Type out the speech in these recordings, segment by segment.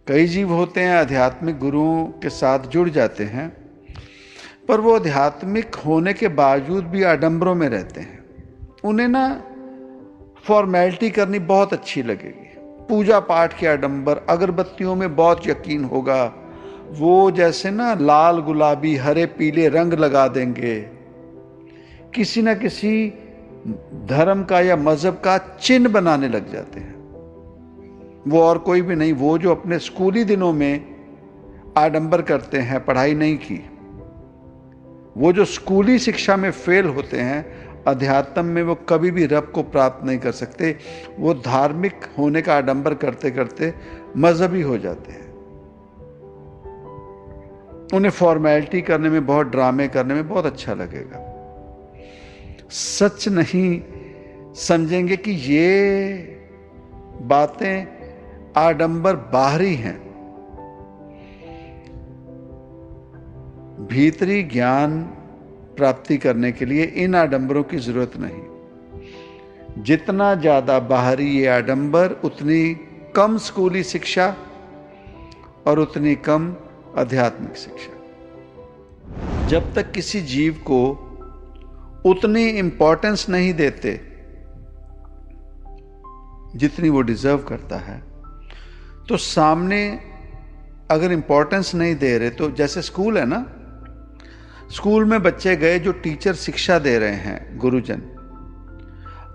कई जीव होते हैं आध्यात्मिक गुरुओं के साथ जुड़ जाते हैं, पर वो आध्यात्मिक होने के बावजूद भी आडंबरों में रहते हैं। उन्हें ना फॉर्मेलिटी करनी बहुत अच्छी लगेगी, पूजा पाठ के आडंबर, अगरबत्तियों में बहुत यकीन होगा, वो जैसे ना लाल गुलाबी हरे पीले रंग लगा देंगे, किसी ना किसी धर्म का या मजहब का चिन्ह बनाने लग जाते हैं। वो और कोई भी नहीं, वो जो अपने स्कूली दिनों में आडंबर करते हैं, पढ़ाई नहीं की, वो जो स्कूली शिक्षा में फेल होते हैं, अध्यात्म में वो कभी भी रब को प्राप्त नहीं कर सकते। वो धार्मिक होने का आडंबर करते करते मजहबी हो जाते हैं। उन्हें फॉर्मेलिटी करने में, बहुत ड्रामे करने में बहुत अच्छा लगेगा। सच नहीं समझेंगे कि ये बातें आडंबर बाहरी हैं। भीतरी ज्ञान प्राप्ति करने के लिए इन आडंबरों की जरूरत नहीं। जितना ज्यादा बाहरी ये आडंबर, उतनी कम स्कूली शिक्षा और उतनी कम आध्यात्मिक शिक्षा। जब तक किसी जीव को उतनी इंपॉर्टेंस नहीं देते जितनी वो डिजर्व करता है, तो सामने अगर इंपॉर्टेंस नहीं दे रहे, तो जैसे स्कूल है ना, स्कूल में बच्चे गए, जो टीचर शिक्षा दे रहे हैं, गुरुजन,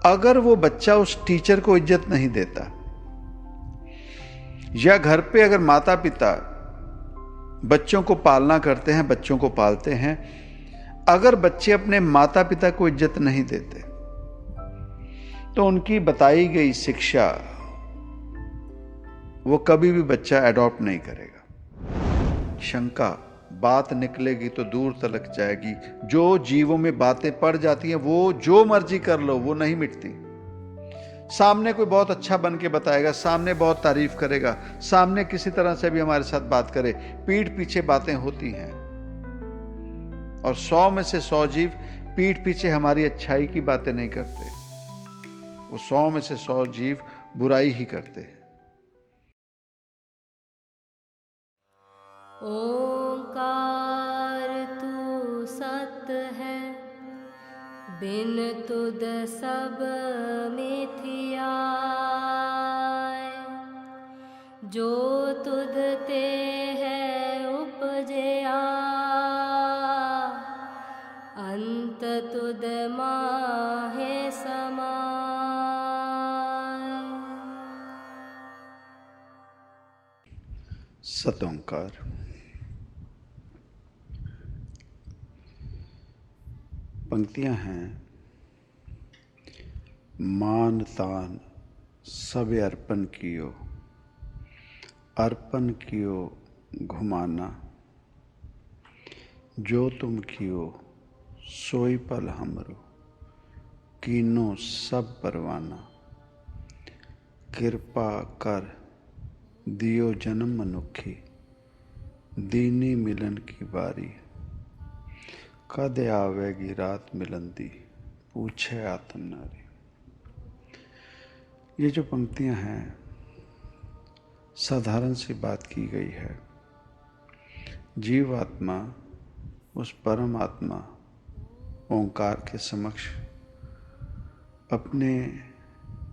अगर वो बच्चा उस टीचर को इज्जत नहीं देता, या घर पे अगर माता पिता बच्चों को पालना करते हैं, बच्चों को पालते हैं, अगर बच्चे अपने माता पिता को इज्जत नहीं देते, तो उनकी बताई गई शिक्षा वो कभी भी बच्चा अडॉप्ट नहीं करेगा। शंका, बात निकलेगी तो दूर तलक जाएगी। जो जीवों में बातें पड़ जाती हैं, वो जो मर्जी कर लो, वो नहीं मिटती। सामने कोई बहुत अच्छा बन के बताएगा, सामने बहुत तारीफ करेगा, सामने किसी तरह से भी हमारे साथ बात करे, पीठ पीछे बातें होती हैं। और 100 में से 100 जीव पीठ पीछे हमारी अच्छाई की बातें नहीं करते, वो 100 में से 100 जीव बुराई ही करते हैं। ओंकार तू सत है, बिन तुद सब मिथिया। जो तुद ते है उपजया, अंत तुद माहे समाय। सत ओंकार। पंक्तियां हैं, मान तान सब अर्पण कियो, अर्पण कियो घुमाना। जो तुम कियो सोई पल हमरो, कीनो सब परवाना। कृपा कर दियो जन्म मनुखी, दीनी मिलन की बारी। कद आवेगी रात मिलंदी, पूछे आत्म नारी। ये जो पंक्तियां हैं, साधारण सी बात की गई है। जीवात्मा उस परम आत्मा ओंकार के समक्ष अपने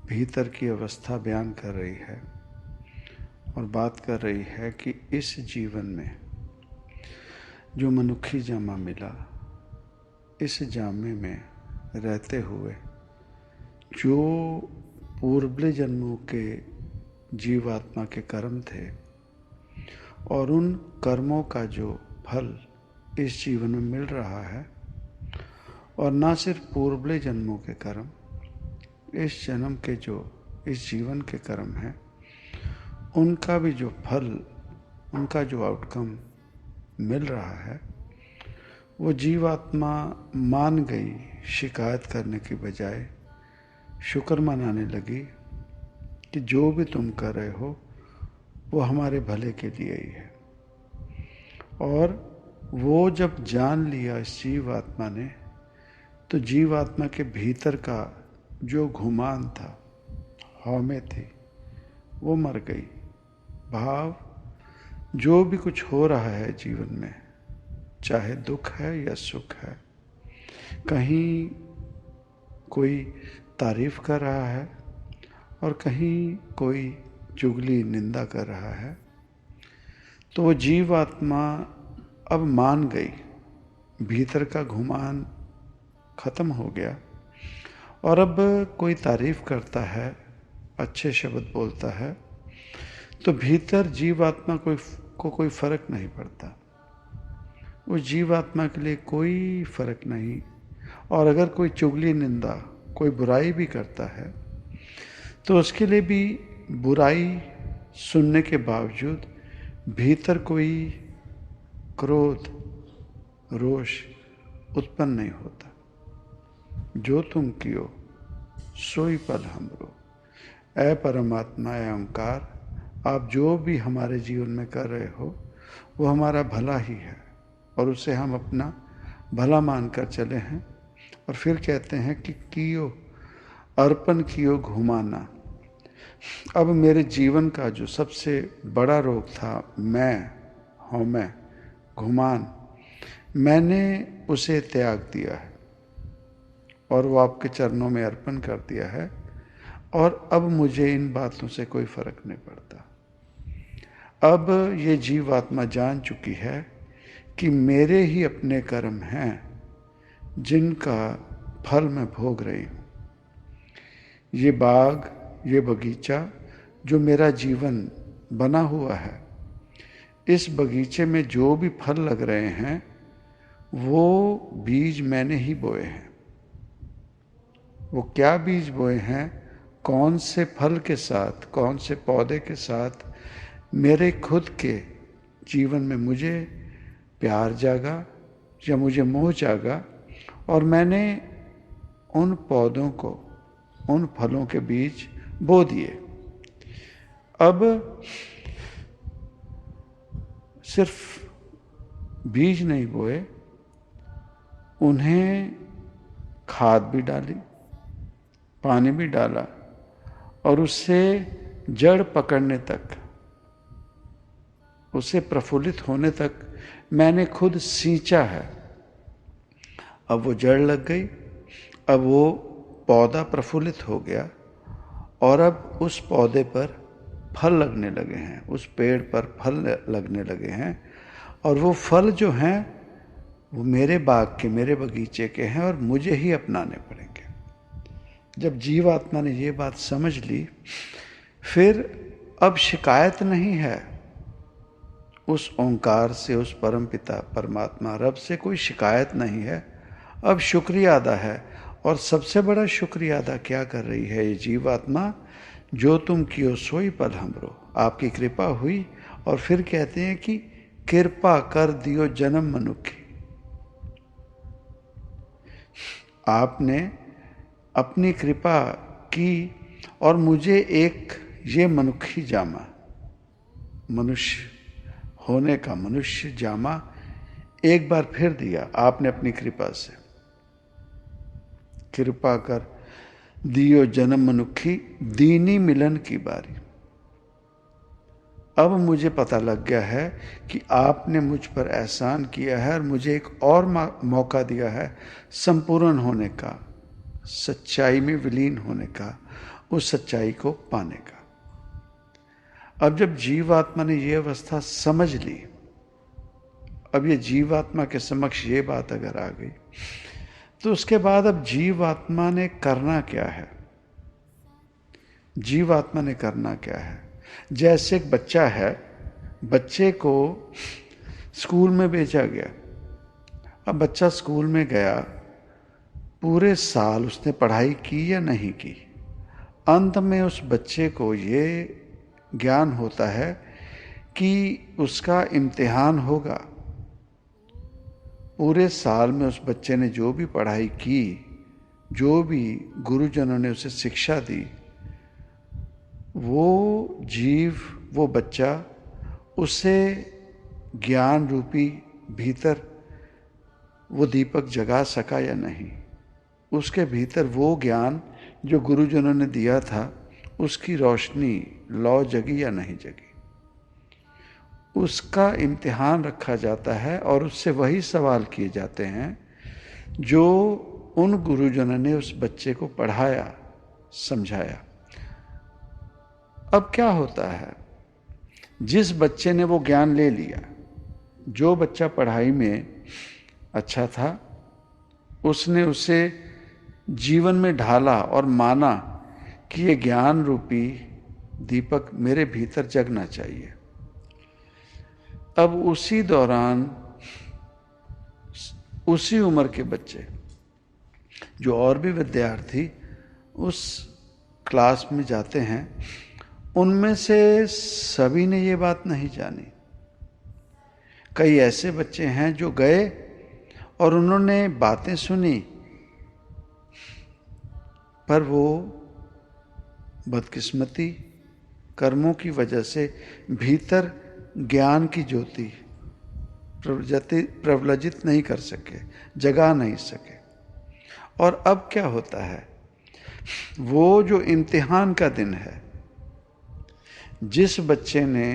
भीतर की अवस्था बयान कर रही है और बात कर रही है कि इस जीवन में जो मनुष्य जामा मिला, इस जामे में रहते हुए जो पूर्वले जन्मों के जीवात्मा के कर्म थे, और उन कर्मों का जो फल इस जीवन में मिल रहा है, और ना सिर्फ पूर्वले जन्मों के कर्म, इस जन्म के जो इस जीवन के कर्म हैं, उनका भी जो फल, उनका जो आउटकम मिल रहा है, वो जीवात्मा मान गई। शिकायत करने की बजाय शुक्र मनाने लगी कि जो भी तुम कर रहे हो वो हमारे भले के लिए ही है। और वो जब जान लिया इस जीवात्मा ने, तो जीवात्मा के भीतर का जो घुमान था, हौमें थी, वो मर गई। भाव जो भी कुछ हो रहा है जीवन में, चाहे दुख है या सुख है, कहीं कोई तारीफ कर रहा है और कहीं कोई चुगली निंदा कर रहा है, तो वो जीवात्मा अब मान गई, भीतर का घुमान खत्म हो गया। और अब कोई तारीफ करता है, अच्छे शब्द बोलता है, तो भीतर जीवात्मा को कोई फर्क नहीं पड़ता। उस जीवात्मा के लिए कोई फर्क नहीं। और अगर कोई चुगली निंदा, कोई बुराई भी करता है, तो उसके लिए भी बुराई सुनने के बावजूद भीतर कोई क्रोध, रोष उत्पन्न नहीं होता। जो तुम कियो सोई पल हमरो। ऐ परमात्मा, ऐ ओंकार, आप जो भी हमारे जीवन में कर रहे हो वो हमारा भला ही है और उसे हम अपना भला मानकर चले हैं। और फिर कहते हैं कि कियो अर्पण कियो घुमाना। अब मेरे जीवन का जो सबसे बड़ा रोग था, मैं घुमान, मैंने उसे त्याग दिया है और वो आपके चरणों में अर्पण कर दिया है। और अब मुझे इन बातों से कोई फर्क नहीं पड़ता। अब ये जीवात्मा जान चुकी है कि मेरे ही अपने कर्म हैं जिनका फल मैं भोग रही हूँ। ये बाग, ये बगीचा जो मेरा जीवन बना हुआ है, इस बगीचे में जो भी फल लग रहे हैं वो बीज मैंने ही बोए हैं। वो क्या बीज बोए हैं, कौन से फल के साथ, कौन से पौधे के साथ मेरे खुद के जीवन में मुझे प्यार जागा या मुझे मोह जागा, और मैंने उन पौधों को, उन फलों के बीज बो दिए। अब सिर्फ बीज नहीं बोए, उन्हें खाद भी डाली, पानी भी डाला और उससे जड़ पकड़ने तक, उसे प्रफुल्लित होने तक मैंने खुद सींचा है। अब वो जड़ लग गई, अब वो पौधा प्रफुल्लित हो गया और अब उस पौधे पर फल लगने लगे हैं, उस पेड़ पर फल लगने लगे हैं। और वो फल जो हैं वो मेरे बाग के, मेरे बगीचे के हैं और मुझे ही अपनाने पड़ेंगे। जब जीवात्मा ने ये बात समझ ली, फिर अब शिकायत नहीं है उस ओंकार से, उस परम पिता परमात्मा रब से कोई शिकायत नहीं है। अब शुक्रिया अदा है। और सबसे बड़ा शुक्रिया अदा क्या कर रही है ये जीवात्मा, जो तुम कियो सोई पल हमरो। आपकी कृपा हुई। और फिर कहते हैं कि कृपा कर दियो जन्म मनुखी। आपने अपनी कृपा की और मुझे एक ये मनुखी जामा, मनुष्य होने का मनुष्य जामा एक बार फिर दिया आपने अपनी कृपा से। कृपा कर दियो जन्म मनुखी, दीनी मिलन की बारी। अब मुझे पता लग गया है कि आपने मुझ पर एहसान किया है और मुझे एक और मौका दिया है संपूर्ण होने का, सच्चाई में विलीन होने का, उस सच्चाई को पाने का। अब जब जीवात्मा ने ये अवस्था समझ ली, अब ये जीवात्मा के समक्ष ये बात अगर आ गई, तो उसके बाद अब जीवात्मा ने करना क्या है? जीवात्मा ने करना क्या है? जैसे एक बच्चा है, बच्चे को स्कूल में भेजा गया। अब बच्चा स्कूल में गया, पूरे साल उसने पढ़ाई की या नहीं की, अंत में उस बच्चे को ये ज्ञान होता है कि उसका इम्तिहान होगा। पूरे साल में उस बच्चे ने जो भी पढ़ाई की, जो भी गुरुजनों ने उसे शिक्षा दी, वो जीव, वो बच्चा उसे ज्ञान रूपी भीतर वो दीपक जगा सका या नहीं। उसके भीतर वो ज्ञान जो गुरुजनों ने दिया था, उसकी रोशनी लौ जगी या नहीं जगी। उसका इम्तिहान रखा जाता है और उससे वही सवाल किए जाते हैं जो उन गुरुजनों ने उस बच्चे को पढ़ाया, समझाया। अब क्या होता है, जिस बच्चे ने वो ज्ञान ले लिया, जो बच्चा पढ़ाई में अच्छा था, उसने उसे जीवन में ढाला और माना कि ये ज्ञान रूपी दीपक मेरे भीतर जगना चाहिए। अब उसी दौरान उसी उम्र के बच्चे जो और भी विद्यार्थी उस क्लास में जाते हैं, उनमें से सभी ने ये बात नहीं जानी। कई ऐसे बच्चे हैं जो गए और उन्होंने बातें सुनी, पर वो बदकिस्मती कर्मों की वजह से भीतर ज्ञान की ज्योति प्रवलजित नहीं कर सके, जगा नहीं सके। और अब क्या होता है, वो जो इम्तिहान का दिन है, जिस बच्चे ने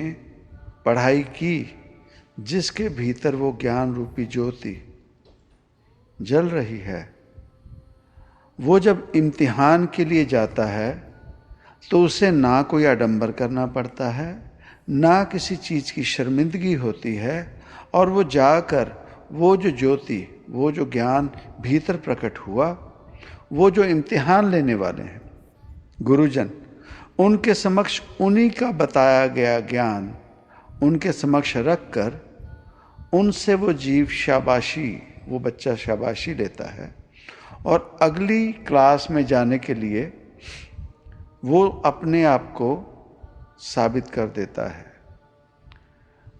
पढ़ाई की, जिसके भीतर वो ज्ञान रूपी ज्योति जल रही है, वो जब इम्तिहान के लिए जाता है तो उसे ना कोई आडंबर करना पड़ता है, ना किसी चीज़ की शर्मिंदगी होती है, और वो जाकर वो जो ज्योति, वो जो ज्ञान भीतर प्रकट हुआ, वो जो इम्तिहान लेने वाले हैं गुरुजन, उनके समक्ष उन्हीं का बताया गया ज्ञान उनके समक्ष रख कर उनसे वो जीव शाबाशी, वो बच्चा शाबाशी लेता है और अगली क्लास में जाने के लिए वो अपने आप को साबित कर देता है।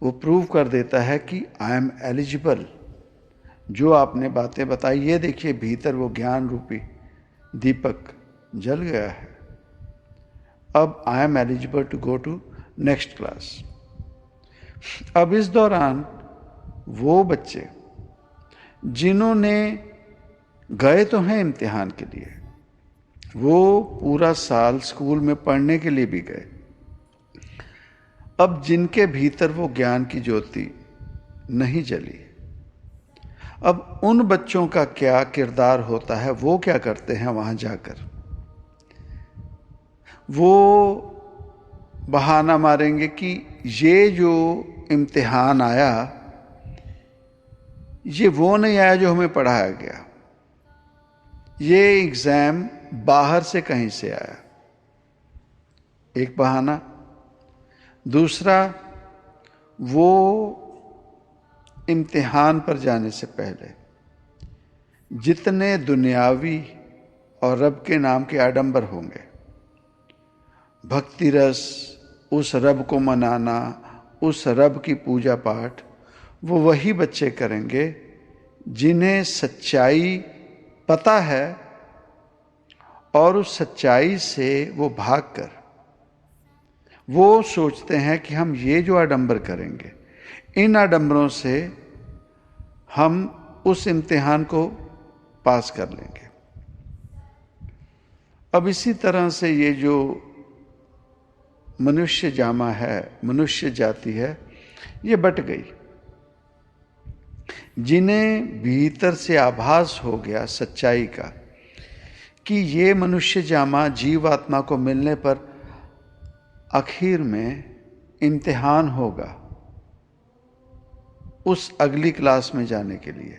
वो प्रूव कर देता है कि आई एम एलिजिबल। जो आपने बातें बताई, ये देखिए भीतर वो ज्ञान रूपी दीपक जल गया है। अब I am eligible to go to next class. अब इस दौरान वो बच्चे जिन्होंने गए तो हैं इम्तिहान के लिए, वो पूरा साल स्कूल में पढ़ने के लिए भी गए, अब जिनके भीतर वो ज्ञान की ज्योति नहीं जली, अब उन बच्चों का क्या किरदार होता है, वो क्या करते हैं वहां जाकर? वो बहाना मारेंगे कि ये जो इम्तिहान आया, ये वो नहीं आया जो हमें पढ़ाया गया, ये एग्जाम बाहर से कहीं से आया। एक बहाना। दूसरा, वो इम्तिहान पर जाने से पहले जितने दुनियावी और रब के नाम के आडंबर होंगे, भक्ति रस, उस रब को मनाना, उस रब की पूजा पाठ, वो वही बच्चे करेंगे जिन्हें सच्चाई पता है और उस सच्चाई से वो भागकर वो सोचते हैं कि हम ये जो आडंबर करेंगे, इन आडंबरों से हम उस इम्तिहान को पास कर लेंगे। अब इसी तरह से ये जो मनुष्य जामा है, मनुष्य जाति है, ये बट गई। जिन्हें भीतर से आभास हो गया सच्चाई का कि ये मनुष्य जामा जीवात्मा को मिलने पर आखिर में इम्तिहान होगा उस अगली क्लास में जाने के लिए,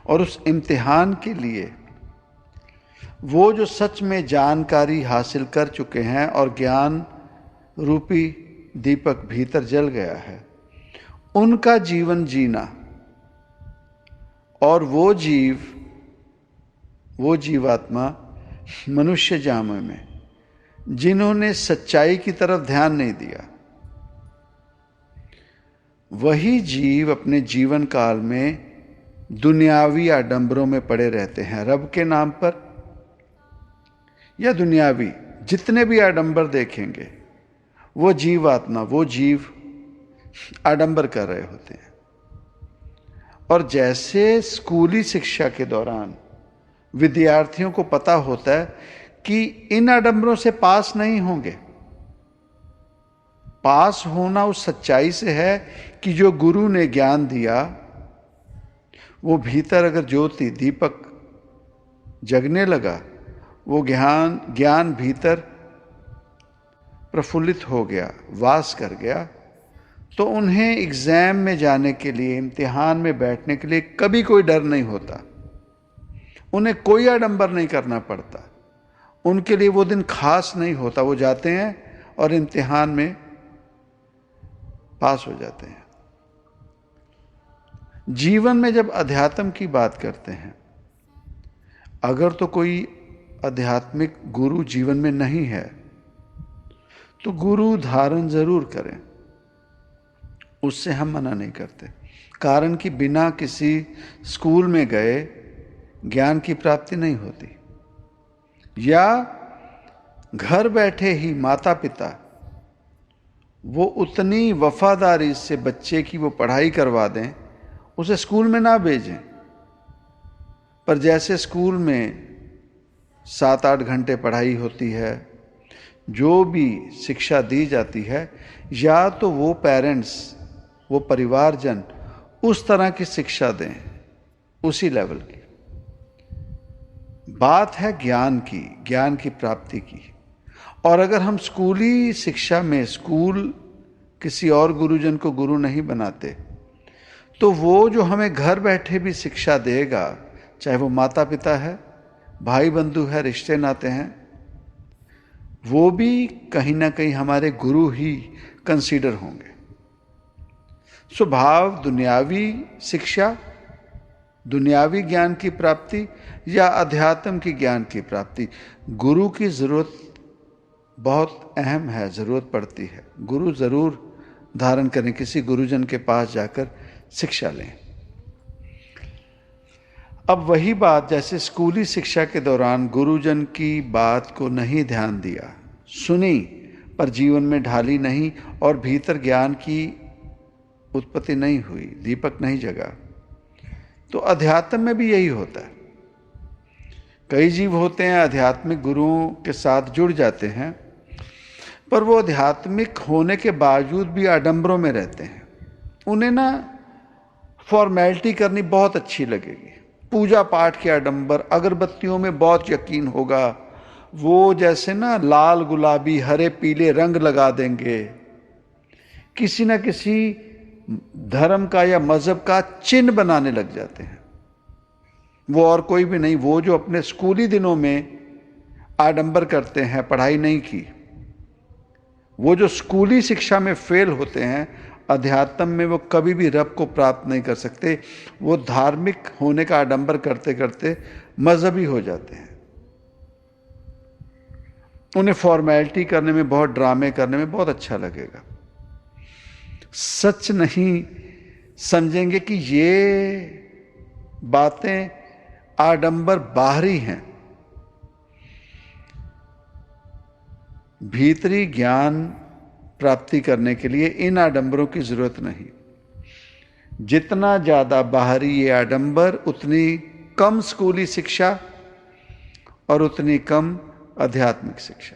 और उस इम्तिहान के लिए वो जो सच में जानकारी हासिल कर चुके हैं और ज्ञान रूपी दीपक भीतर जल गया है, उनका जीवन जीना, और वो जीवात्मा मनुष्य जामा में जिन्होंने सच्चाई की तरफ ध्यान नहीं दिया, वही जीव अपने जीवन काल में दुनियावी आडंबरों में पड़े रहते हैं। रब के नाम पर या दुनियावी जितने भी आडंबर देखेंगे, वो जीवात्मा, वो जीव आडंबर कर रहे होते हैं। और जैसे स्कूली शिक्षा के दौरान विद्यार्थियों को पता होता है कि इन आडंबरों से पास नहीं होंगे, पास होना उस सच्चाई से है कि जो गुरु ने ज्ञान दिया वो भीतर अगर ज्योति दीपक जगने लगा, वो ज्ञान भीतर प्रफुल्लित हो गया, वास कर गया, तो उन्हें एग्जाम में जाने के लिए, इम्तिहान में बैठने के लिए कभी कोई डर नहीं होता। उन्हें कोई आडंबर नहीं करना पड़ता। उनके लिए वो दिन खास नहीं होता। वो जाते हैं और इम्तिहान में पास हो जाते हैं। जीवन में जब अध्यात्म की बात करते हैं, अगर तो कोई आध्यात्मिक गुरु जीवन में नहीं है तो गुरु धारण जरूर करें, उससे हम मना नहीं करते। कारण कि बिना किसी स्कूल में गए ज्ञान की प्राप्ति नहीं होती, या घर बैठे ही माता पिता वो उतनी वफादारी से बच्चे की वो पढ़ाई करवा दें, उसे स्कूल में ना भेजें। पर जैसे स्कूल में 7-8 घंटे पढ़ाई होती है, जो भी शिक्षा दी जाती है, या तो वो पेरेंट्स, वो परिवारजन उस तरह की शिक्षा दें, उसी लेवल की। बात है ज्ञान की प्राप्ति की। और अगर हम स्कूली शिक्षा में, स्कूल किसी और गुरुजन को गुरु नहीं बनाते, तो वो जो हमें घर बैठे भी शिक्षा देगा, चाहे वो माता पिता है, भाई बंधु है, रिश्ते नाते हैं, वो भी कहीं ना कहीं हमारे गुरु ही कंसीडर होंगे। स्वभाव दुनियावी शिक्षा, दुनियावी ज्ञान की प्राप्ति या अध्यात्म की ज्ञान की प्राप्ति, गुरु की जरूरत बहुत अहम है, जरूरत पड़ती है। गुरु जरूर धारण करें, किसी गुरुजन के पास जाकर शिक्षा लें। अब वही बात, जैसे स्कूली शिक्षा के दौरान गुरुजन की बात को नहीं ध्यान दिया, सुनी पर जीवन में ढाली नहीं, और भीतर ज्ञान की उत्पत्ति नहीं हुई, दीपक नहीं जगा, तो अध्यात्म में भी यही होता है। कई जीव होते हैं आध्यात्मिक गुरुओं के साथ जुड़ जाते हैं, पर वो आध्यात्मिक होने के बावजूद भी आडंबरों में रहते हैं। उन्हें ना फॉर्मेलिटी करनी बहुत अच्छी लगेगी, पूजा पाठ के आडंबर, अगरबत्तियों में बहुत यकीन होगा, वो जैसे ना लाल गुलाबी हरे पीले रंग लगा देंगे, किसी ना किसी धर्म का या मजहब का चिन्ह बनाने लग जाते हैं। वो और कोई भी नहीं, वो जो अपने स्कूली दिनों में आडंबर करते हैं, पढ़ाई नहीं की, वो जो स्कूली शिक्षा में फेल होते हैं, अध्यात्म में वो कभी भी रब को प्राप्त नहीं कर सकते। वो धार्मिक होने का आडंबर करते करते मजहबी हो जाते हैं। उन्हें फॉर्मेलिटी करने में, बहुत ड्रामे करने में बहुत अच्छा लगेगा। सच नहीं समझेंगे कि ये बातें आडंबर बाहरी हैं। भीतरी ज्ञान प्राप्ति करने के लिए इन आडंबरों की जरूरत नहीं। जितना ज्यादा बाहरी ये आडंबर, उतनी कम स्कूली शिक्षा और उतनी कम आध्यात्मिक शिक्षा,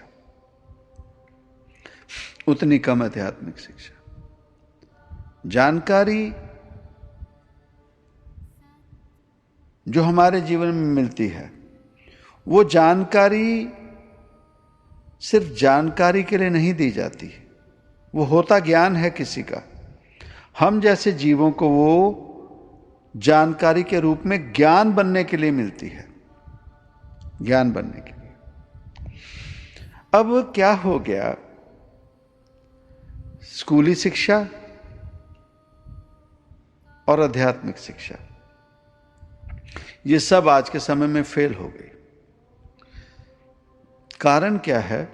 उतनी कम आध्यात्मिक शिक्षा। जानकारी जो हमारे जीवन में मिलती है, वो जानकारी सिर्फ जानकारी के लिए नहीं दी जाती, वो होता ज्ञान है किसी का। हम जैसे जीवों को वो जानकारी के रूप में ज्ञान बनने के लिए मिलती है, ज्ञान बनने के लिए। अब क्या हो गया, स्कूली शिक्षा और आध्यात्मिक शिक्षा, ये सब आज के समय में फेल हो गई। कारण क्या है?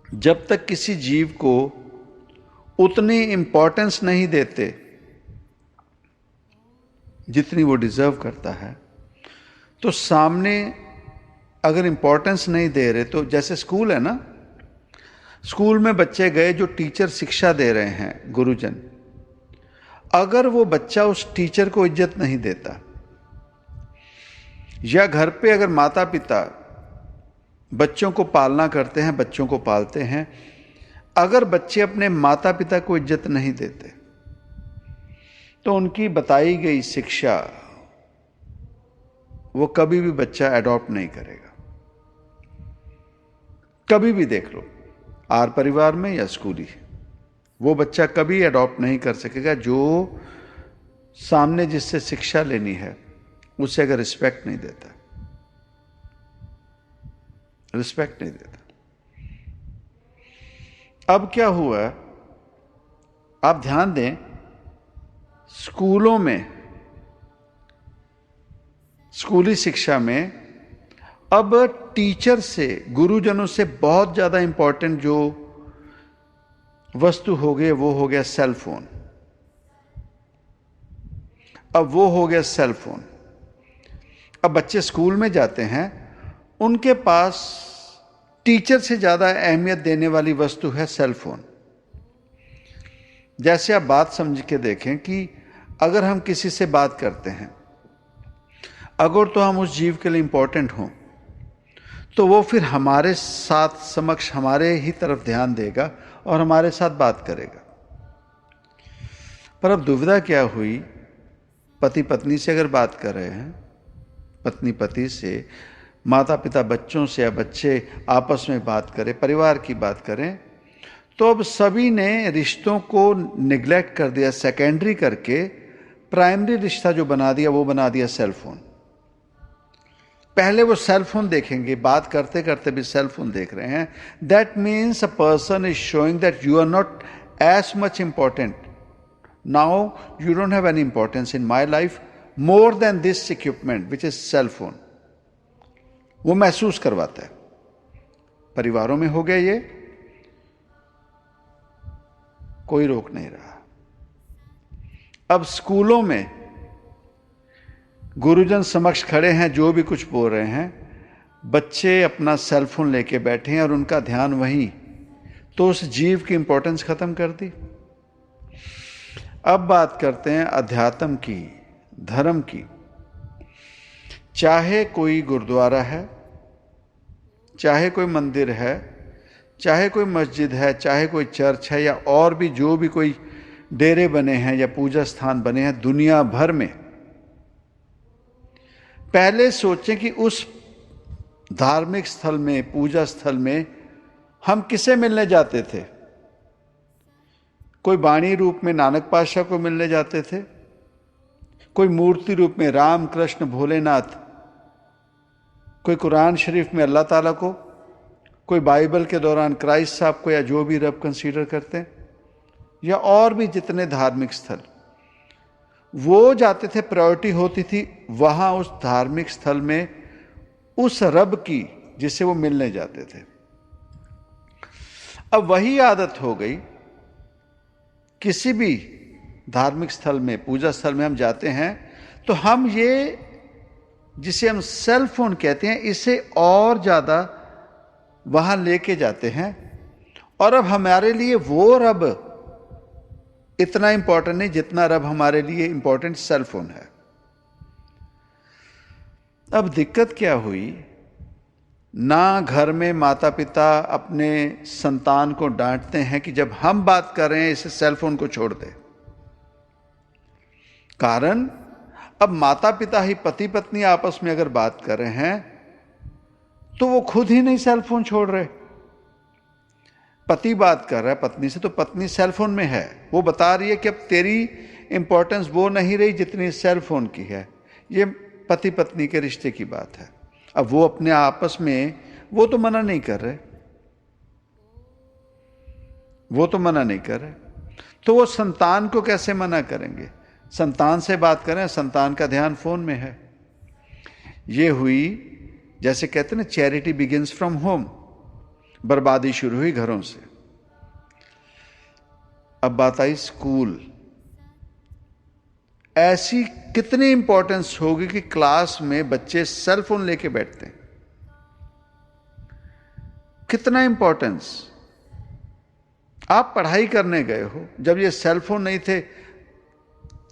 जब तक किसी जीव को उतनी इंपॉर्टेंस नहीं देते जितनी वो डिजर्व करता है, तो सामने अगर इंपॉर्टेंस नहीं दे रहे, तो जैसे स्कूल है ना, स्कूल में बच्चे गए, जो टीचर शिक्षा दे रहे हैं, गुरुजन, अगर वो बच्चा उस टीचर को इज्जत नहीं देता, या घर पे अगर माता पिता बच्चों को पालना करते हैं, बच्चों को पालते हैं, अगर बच्चे अपने माता पिता को इज्जत नहीं देते तो उनकी बताई गई शिक्षा वो कभी भी बच्चा अडॉप्ट नहीं करेगा। कभी भी देख लो, आर परिवार में या स्कूली, वो बच्चा कभी अडॉप्ट नहीं कर सकेगा जो सामने जिससे शिक्षा लेनी है उससे अगर रिस्पेक्ट नहीं देता, रिस्पेक्ट नहीं देता। अब क्या हुआ, आप ध्यान दें, स्कूलों में, स्कूली शिक्षा में अब टीचर से, गुरुजनों से बहुत ज्यादा इंपॉर्टेंट जो वस्तु हो गई वो हो गया सेल फोन। अब वो हो गया सेल फोन। अब बच्चे स्कूल में जाते हैं, उनके पास टीचर से ज्यादा अहमियत देने वाली वस्तु है सेल फोन। जैसे आप बात समझ के देखें कि अगर हम किसी से बात करते हैं, अगर तो हम उस जीव के लिए इंपॉर्टेंट हों तो वो फिर हमारे साथ समक्ष हमारे ही तरफ ध्यान देगा और हमारे साथ बात करेगा। पर अब दुविधा क्या हुई, पति पत्नी से अगर बात कर रहे हैं, पत्नी पति से, माता पिता बच्चों से, या बच्चे आपस में बात करें, परिवार की बात करें, तो अब सभी ने रिश्तों को निग्लेक्ट कर दिया, सेकेंडरी करके प्राइमरी रिश्ता जो बना दिया वो बना दिया सेल फोन। पहले वो सेल फोन देखेंगे, बात करते करते भी सेल फोन देख रहे हैं। That means a person is showing that you are not as much important now, you don't have any importance in my life more than this equipment which is cell phone. वो महसूस करवाता है। परिवारों में हो गया ये, कोई रोक नहीं रहा। अब स्कूलों में गुरुजन समक्ष खड़े हैं, जो भी कुछ बोल रहे हैं, बच्चे अपना सेल फोन लेके बैठे हैं और उनका ध्यान वहीं, तो उस जीव की इंपॉर्टेंस खत्म कर दी। अब बात करते हैं अध्यात्म की, धर्म की। चाहे कोई गुरुद्वारा है, चाहे कोई मंदिर है, चाहे कोई मस्जिद है, चाहे कोई चर्च है, या और भी जो भी कोई डेरे बने हैं या पूजा स्थान बने हैं दुनिया भर में, पहले सोचें कि उस धार्मिक स्थल में, पूजा स्थल में हम किसे मिलने जाते थे। कोई वाणी रूप में नानक पातशाह को मिलने जाते थे, कोई मूर्ति रूप में राम कृष्ण भोलेनाथ, कोई कुरान शरीफ में अल्लाह ताला को, कोई बाइबल के दौरान क्राइस्ट साहब को, या जो भी रब कंसीडर करते हैं, या और भी जितने धार्मिक स्थल, वो जाते थे, प्रायोरिटी होती थी वहां उस धार्मिक स्थल में उस रब की जिससे वो मिलने जाते थे। अब वही आदत हो गई, किसी भी धार्मिक स्थल में, पूजा स्थल में हम जाते हैं तो हम ये जिसे हम सेल फोन कहते हैं, इसे और ज्यादा वहां लेके जाते हैं। और अब हमारे लिए वो रब इतना इंपॉर्टेंट नहीं जितना रब हमारे लिए इंपॉर्टेंट सेल फोन है। अब दिक्कत क्या हुई, ना घर में माता पिता अपने संतान को डांटते हैं कि जब हम बात कर रहे हैं इसे सेल फोन को छोड़ दे। कारण अब माता पिता ही, पति पत्नी आपस में अगर बात कर रहे हैं तो वो खुद ही नहीं सेल फोन छोड़ रहे। पति बात कर रहा है पत्नी से तो पत्नी सेल फोन में है, वो बता रही है कि अब तेरी इंपॉर्टेंस वो नहीं रही जितनी सेल फोन की है। ये पति पत्नी के रिश्ते की बात है। अब वो अपने आपस में वो तो मना नहीं कर रहे, वो तो मना नहीं कर रहे, तो वो संतान को कैसे मना करेंगे। संतान से बात करें, संतान का ध्यान फोन में है। ये हुई, जैसे कहते हैं ना, चैरिटी बिगिंस फ्रॉम होम, बर्बादी शुरू हुई घरों से। अब बात आई स्कूल। ऐसी कितनी इंपॉर्टेंस होगी कि क्लास में बच्चे सेल फोन लेके बैठते हैं। कितना इंपॉर्टेंस। आप पढ़ाई करने गए हो, जब ये सेल फोन नहीं थे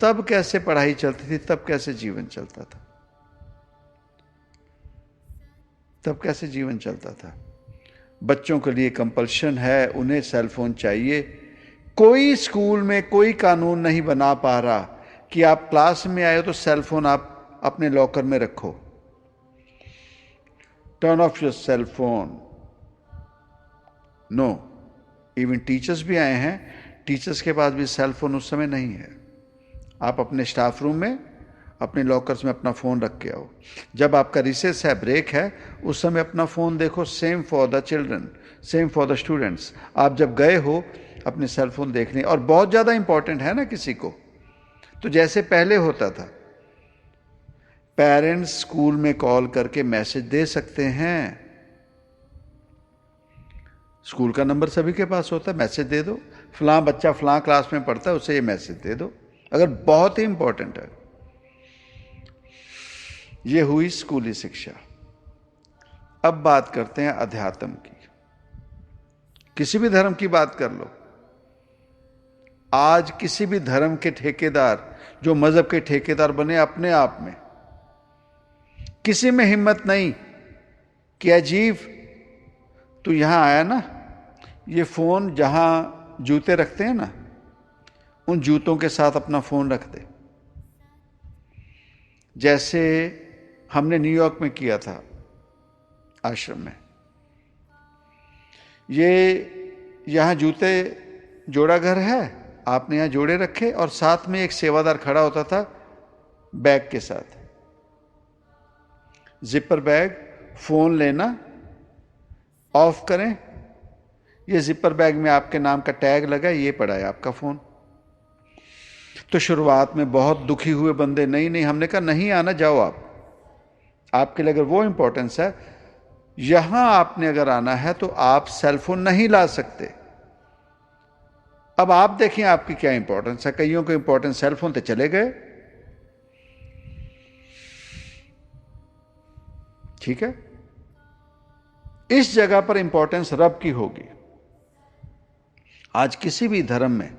तब कैसे पढ़ाई चलती थी, तब कैसे जीवन चलता था, तब कैसे जीवन चलता था। बच्चों के लिए कंपल्शन है, उन्हें सेल फोन चाहिए। कोई स्कूल में कोई कानून नहीं बना पा रहा कि आप क्लास में आए हो तो सेल फोन आप अपने लॉकर में रखो। Turn off your cell phone. No, even teachers भी आए हैं, टीचर्स के पास भी सेल फोन उस समय नहीं है। आप अपने स्टाफ रूम में अपने लॉकर्स में अपना फ़ोन रख के आओ। जब आपका रिसेस है, ब्रेक है, उस समय अपना फ़ोन देखो। Same for the children, same for the students. आप जब गए हो अपने सेल फोन देखने, और बहुत ज़्यादा इंपॉर्टेंट है ना किसी को, तो जैसे पहले होता था, पेरेंट्स स्कूल में कॉल करके मैसेज दे सकते हैं। स्कूल का नंबर सभी के पास होता है, मैसेज दे दो, फलां बच्चा फलां क्लास में पढ़ता है, उसे ये मैसेज दे दो, अगर बहुत ही इंपॉर्टेंट है। ये हुई स्कूली शिक्षा। अब बात करते हैं अध्यात्म की। किसी भी धर्म की बात कर लो, आज किसी भी धर्म के ठेकेदार, जो मजहब के ठेकेदार बने अपने आप में, किसी में हिम्मत नहीं कि अजीब तू यहां आया ना, ये फोन जहां जूते रखते हैं ना, उन जूतों के साथ अपना फोन रख दे। जैसे हमने न्यूयॉर्क में किया था आश्रम में। ये यहां जूते जोड़ा घर है, आपने यहां जोड़े रखे, और साथ में एक सेवादार खड़ा होता था बैग के साथ, जिपर बैग। फोन लेना, ऑफ करें, ये जिपर बैग में आपके नाम का टैग लगा, ये पड़ा है आपका फोन। तो शुरुआत में बहुत दुखी हुए बंदे, नहीं, हमने कहा नहीं आना, जाओ आप, आपके लिए अगर वो इंपॉर्टेंस है, यहां आपने अगर आना है तो आप सेलफोन नहीं ला सकते। अब आप देखें आपकी क्या इंपॉर्टेंस है। कईयों को इंपॉर्टेंस सेलफोन तो चले गए, ठीक है। इस जगह पर इंपॉर्टेंस रब की होगी। आज किसी भी धर्म में,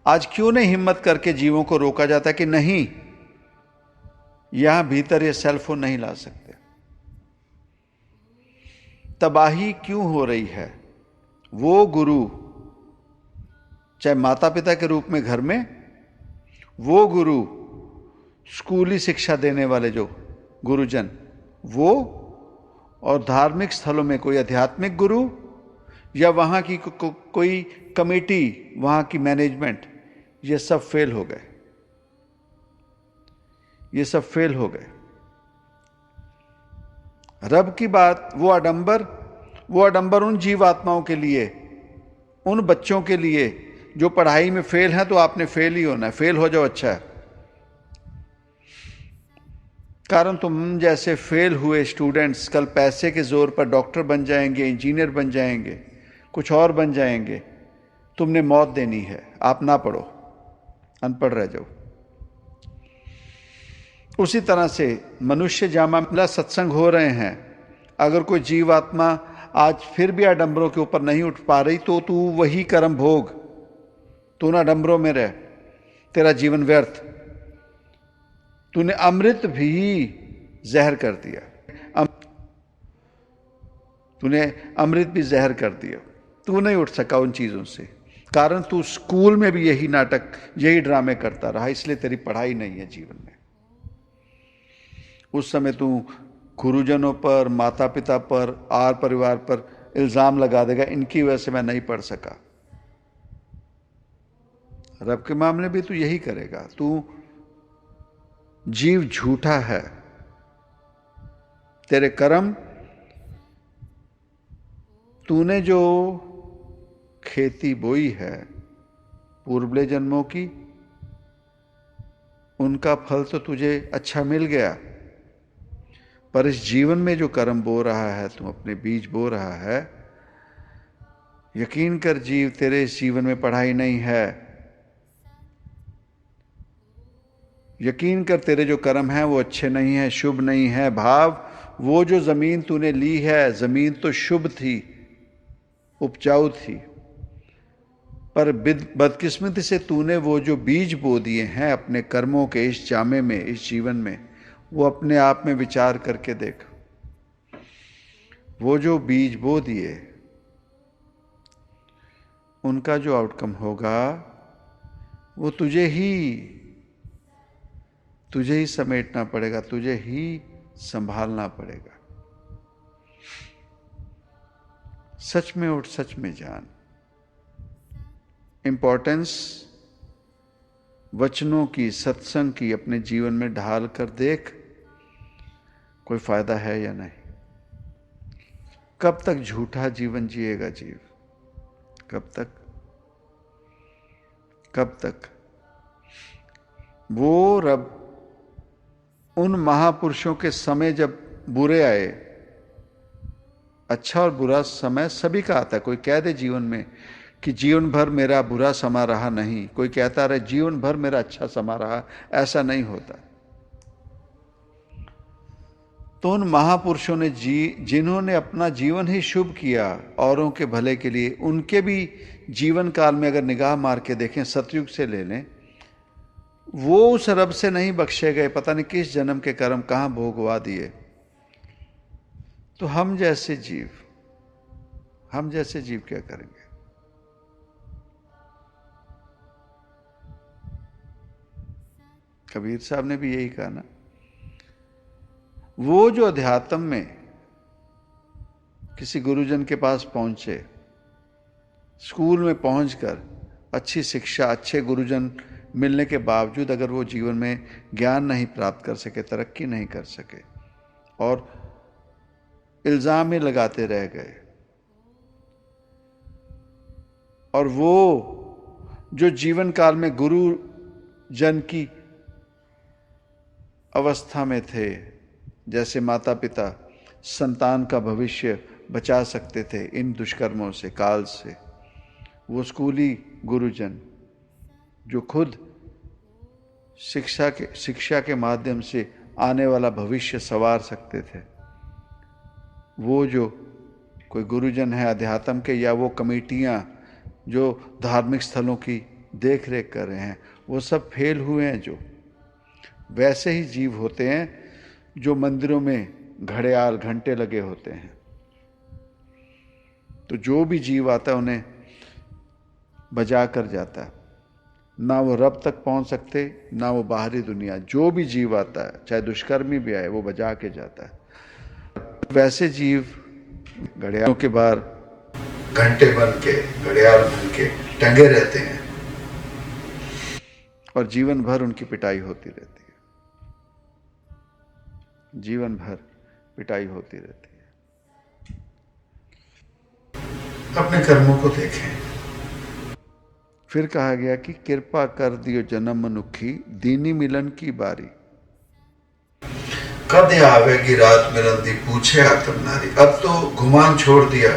आज क्यों नहीं हिम्मत करके जीवों को रोका जाता कि नहीं, यहां भीतर ये सेलफोन नहीं ला सकते। तबाही क्यों हो रही है? वो गुरु, चाहे माता पिता के रूप में घर में, वो गुरु, स्कूली शिक्षा देने वाले जो गुरुजन, वो, और धार्मिक स्थलों में कोई आध्यात्मिक गुरु, या वहां की कोई कमेटी, वहां की मैनेजमेंट, ये सब फेल हो गए। ये सब फेल हो गए। रब की बात, वो आडंबर उन जीवात्माओं के लिए, उन बच्चों के लिए जो पढ़ाई में फेल हैं, तो आपने फेल ही होना है, फेल हो जाओ, अच्छा है। कारण तुम जैसे फेल हुए स्टूडेंट्स कल पैसे के जोर पर डॉक्टर बन जाएंगे, इंजीनियर बन जाएंगे, कुछ और बन जाएंगे। तुमने मौत देनी है, आप ना पढ़ो, अनपढ़ रह जाओ। उसी तरह से मनुष्य जामा मिला सत्संग हो रहे हैं, अगर कोई जीवात्मा आज फिर भी आडंबरों के ऊपर नहीं उठ पा रही, तो तू वही कर्म भोग, तू ना आडंबरों में रह, तेरा जीवन व्यर्थ। तूने अमृत भी जहर कर दिया, तूने अमृत भी जहर कर दिया। तू नहीं उठ सका उन चीजों से, कारण तू स्कूल में भी यही नाटक, यही ड्रामे करता रहा, इसलिए तेरी पढ़ाई नहीं है जीवन में। उस समय तू गुरुजनों पर, माता पिता पर, आर परिवार पर इल्जाम लगा देगा, इनकी वजह से मैं नहीं पढ़ सका। रब के मामले भी तू यही करेगा। तू जीव झूठा है, तेरे कर्म, तूने जो खेती बोई है पूर्वले जन्मों की, उनका फल तो तुझे अच्छा मिल गया, पर इस जीवन में जो कर्म बो रहा है, तुम अपने बीज बो रहा है, यकीन कर जीव, तेरे इस जीवन में पढ़ाई नहीं है। यकीन कर, तेरे जो कर्म हैं वो अच्छे नहीं हैं, शुभ नहीं है। भाव, वो जो जमीन तूने ली है, जमीन तो शुभ थी, उपजाऊ थी, पर बदकिस्मती से तूने वो जो बीज बो दिए हैं अपने कर्मों के इस जामे में, इस जीवन में, वो अपने आप में विचार करके देख। वो जो बीज बो दिए उनका जो आउटकम होगा वो तुझे ही समेटना पड़ेगा, तुझे ही संभालना पड़ेगा। सच में उठ, सच में जान। इंपॉर्टेंस वचनों की, सत्संग की अपने जीवन में ढाल कर देख, कोई फायदा है या नहीं। कब तक झूठा जीवन जिएगा जीव? कब तक? कब तक? वो रब उन महापुरुषों के समय जब बुरे आए, अच्छा और बुरा समय सभी का आता है। कोई कह दे जीवन में कि जीवन भर मेरा बुरा समा रहा, नहीं। कोई कहता रहे जीवन भर मेरा अच्छा समा रहा, ऐसा नहीं होता। तो उन महापुरुषों ने जिन्होंने अपना जीवन ही शुभ किया औरों के भले के लिए, उनके भी जीवन काल में अगर निगाह मार के देखें, सतयुग से ले लें, वो उस रब से नहीं बख्शे गए। पता नहीं किस जन्म के कर्म कहां भोगवा दिए। तो हम जैसे जीव क्या करेंगे? कबीर साहब ने भी यही कहा ना, वो जो अध्यात्म में किसी गुरुजन के पास पहुंचे, स्कूल में पहुंचकर अच्छी शिक्षा, अच्छे गुरुजन मिलने के बावजूद अगर वो जीवन में ज्ञान नहीं प्राप्त कर सके, तरक्की नहीं कर सके और इल्जाम ही लगाते रह गए, और वो जो जीवन काल में गुरु जन की अवस्था में थे, जैसे माता पिता संतान का भविष्य बचा सकते थे इन दुष्कर्मों से, काल से, वो स्कूली गुरुजन जो खुद शिक्षा के माध्यम से आने वाला भविष्य संवार सकते थे, वो जो कोई गुरुजन है अध्यात्म के, या वो कमेटियां जो धार्मिक स्थलों की देख रेख कर रहे हैं, वो सब फेल हुए हैं। जो वैसे ही जीव होते हैं जो मंदिरों में घड़ियाल, घंटे लगे होते हैं। तो जो भी जीव आता है उन्हें बजा कर जाता है। ना वो रब तक पहुंच सकते, ना वो बाहरी दुनिया। जो भी जीव आता है, चाहे दुष्कर्मी भी आए, वो बजा के जाता है। वैसे जीव घड़ियालों के बाहर घंटे बन के, घड़ियाल बन के टंगे रहते हैं और जीवन भर उनकी पिटाई होती रहती है, जीवन भर पिटाई होती रहती है। अपने कर्मों को देखें। फिर कहा गया कि कृपा कर दियो जन्म मनुखी, दीनी मिलन की बारी। कद आवेगी रात मिलन दी, पूछे आत्म नारी। अब तो गुमान छोड़ दिया,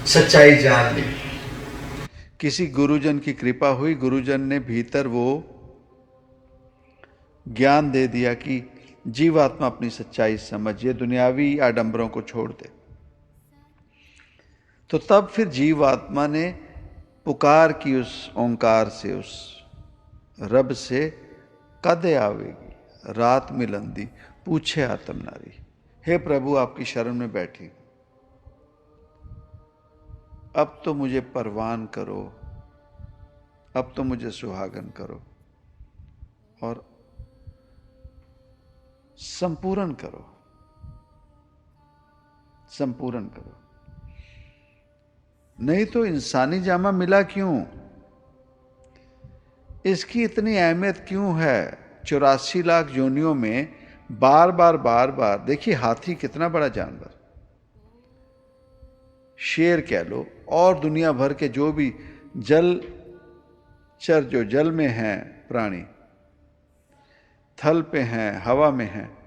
सच्चाई जान ली। किसी गुरुजन की कृपा हुई, गुरुजन ने भीतर वो ज्ञान दे दिया कि जीवात्मा अपनी सच्चाई समझ, ये दुनियावी आडंबरों को छोड़ दे। तो तब फिर जीवात्मा ने पुकार की उस ओंकार से, उस रब से, कद आवेगी रात मिलन दी, पूछे आत्म नारी। हे प्रभु, आपकी शरण में बैठी, अब तो मुझे परवान करो, अब तो मुझे सुहागन करो और संपूर्ण करो, संपूर्ण करो। नहीं तो इंसानी जामा मिला क्यों? इसकी इतनी अहमियत क्यों है? 84 लाख योनियों में बार बार देखिए, हाथी कितना बड़ा जानवर, शेर कह लो, और दुनिया भर के जो भी जलचर, जो जल में हैं प्राणी, थल पे हैं, हवा में हैं,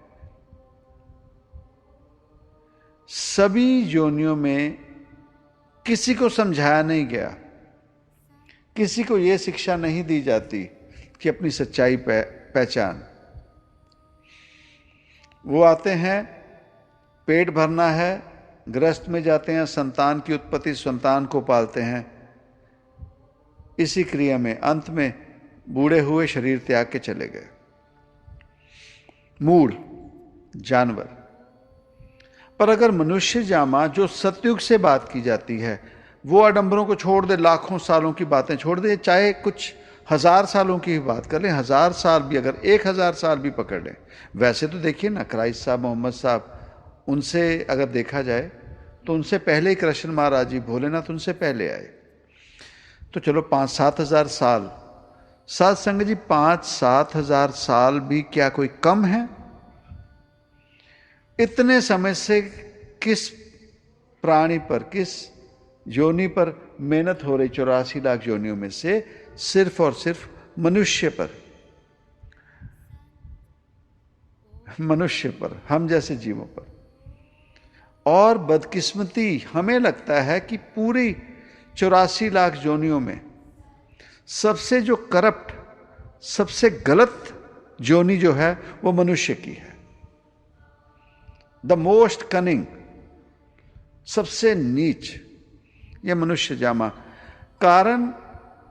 सभी योनियों में किसी को समझाया नहीं गया, किसी को यह शिक्षा नहीं दी जाती कि अपनी सच्चाई पहचान। वो आते हैं, पेट भरना है, गृहस्थ में जाते हैं, संतान की उत्पत्ति, संतान को पालते हैं, इसी क्रिया में अंत में बूढ़े हुए शरीर त्याग के चले गए। मूल जानवर। पर अगर मनुष्य जामा जो सतयुग से बात की जाती है, वो आडंबरों को छोड़ दे, लाखों सालों की बातें छोड़ दे, चाहे कुछ 1000 सालों की ही बात कर लें, 1000 साल भी, अगर 1000 साल भी पकड़ लें। वैसे तो देखिए ना, क्राइस्ट साहब, मोहम्मद साहब, उनसे अगर देखा जाए तो उनसे पहले ही कृष्ण महाराज जी, भोलेनाथ उनसे पहले आए। तो चलो 5-7 हजार साल, सात संग जी, 5-7 हजार साल भी क्या कोई कम है? इतने समय से किस प्राणी पर, किस योनि पर मेहनत हो रही? 84 लाख योनियों में से सिर्फ और सिर्फ मनुष्य पर, मनुष्य पर, हम जैसे जीवों पर। और बदकिस्मती, हमें लगता है कि पूरी 84 लाख योनियों में सबसे जो करप्ट, सबसे गलत योनि जो है वो मनुष्य की है। द मोस्ट कनिंग, सबसे नीच, ये मनुष्य जामा। कारण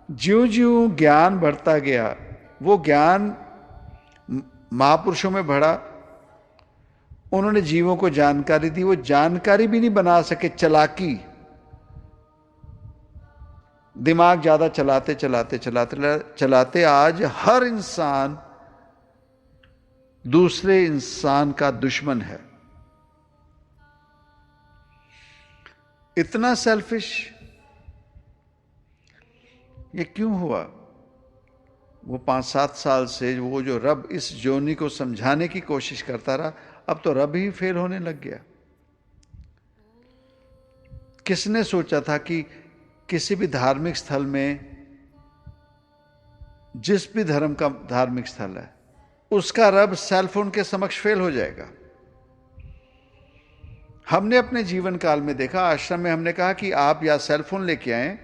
ज्यों ज्यों ज्ञान बढ़ता गया, वो ज्ञान महापुरुषों में बढ़ा, उन्होंने जीवों को जानकारी दी, वो जानकारी भी नहीं बना सके, चालाकी, दिमाग ज्यादा चलाते चलाते चलाते चलाते आज हर इंसान दूसरे इंसान का दुश्मन है। इतना सेल्फिश ये क्यों हुआ? वो 5-7 साल से वो जो रब इस जोनी को समझाने की कोशिश करता रहा, अब तो रब ही फेल होने लग गया। किसने सोचा था कि किसी भी धार्मिक स्थल में, जिस भी धर्म का धार्मिक स्थल है, उसका रब सेलफोन के समक्ष फेल हो जाएगा? हमने अपने जीवन काल में देखा, आश्रम में हमने कहा कि आप या सेलफोन लेके आए,